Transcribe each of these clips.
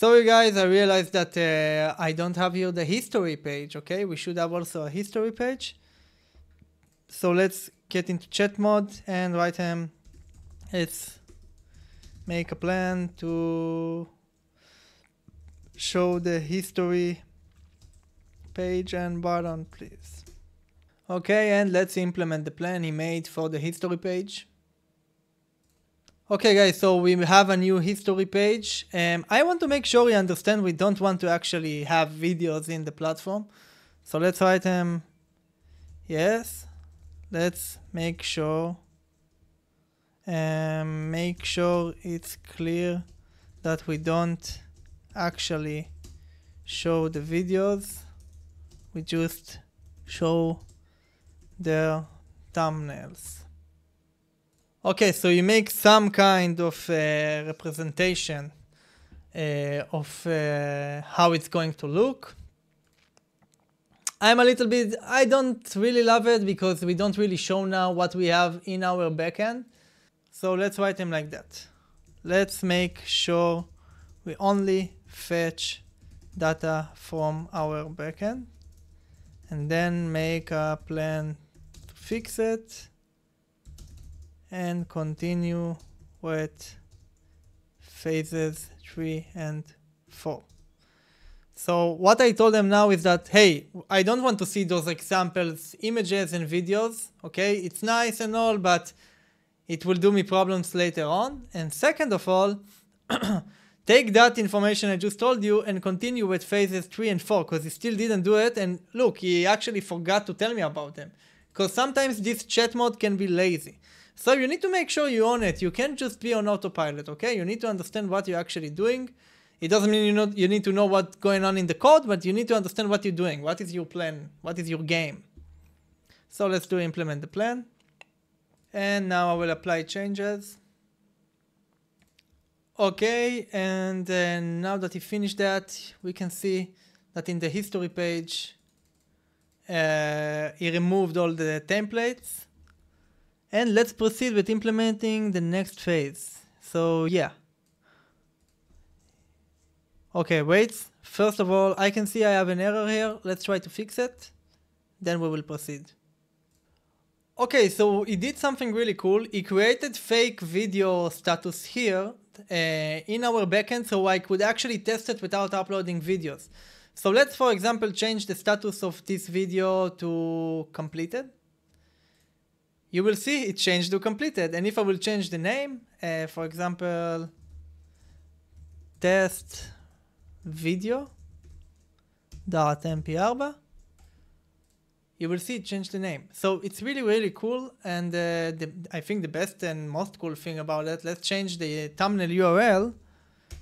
Sorry guys, I realized that I don't have here the history page, okay? We should have also a history page. So let's get into chat mode and write him, let's make a plan to show the history page and button, please. Okay, and let's implement the plan he made for the history page. Okay guys, so we have a new history page. I want to make sure you understand we don't want to actually have videos in the platform. So let's write him, yes, let's make sure it's clear that we don't actually show the videos, we just show their thumbnails. Okay, so you make some kind of representation of how it's going to look. I don't really love it because we don't really show now what we have in our backend. So let's write them like that. Let's make sure we only fetch data from our backend and then make a plan to fix it and continue with phases 3 and 4. So what I told them now is that, hey, I don't want to see those examples, images and videos, okay? It's nice and all, but it will do me problems later on. And second of all, take that information I just told you and continue with phases 3 and 4, because he still didn't do it. And look, he actually forgot to tell me about them, because sometimes this chat mode can be lazy. So you need to make sure you own it. You can't just be on autopilot, okay? You need to understand what you're actually doing. It doesn't mean you need to know what's going on in the code, but you need to understand what you're doing. What is your plan? What is your game? So let's do implement the plan. And now I will apply changes. Okay, and then now that he finished that, we can see that in the history page, he removed all the templates. And let's proceed with implementing the next phase. So yeah. Okay, wait. First of all, I can see I have an error here. Let's try to fix it. Then we will proceed. Okay, so he did something really cool. He created fake video status here in our backend, so I could actually test it without uploading videos. So let's, for example, change the status of this video to completed. You will see it changed to completed. And if I will change the name, for example, test video.mp4, you will see it change the name. So it's really, really cool. And I think the best and most cool thing about it, let's change the thumbnail URL.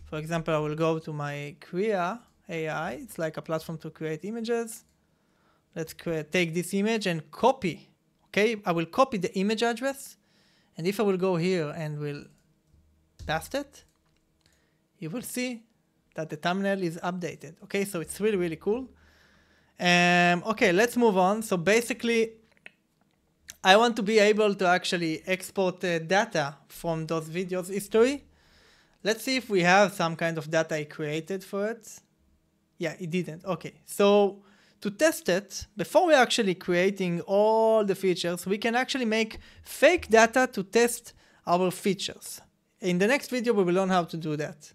For example, I will go to my Krea AI. It's like a platform to create images. Let's take this image and copy. Okay, I will copy the image address, and if I will go here and will paste it, you will see that the thumbnail is updated. Okay, so it's really, really cool. Okay, let's move on. So basically, I want to be able to actually export data from those videos history. Let's see if we have some kind of data I created for it. Yeah, it didn't. Okay, so to test it, before we're actually creating all the features, we can actually make fake data to test our features. In the next video, we will learn how to do that.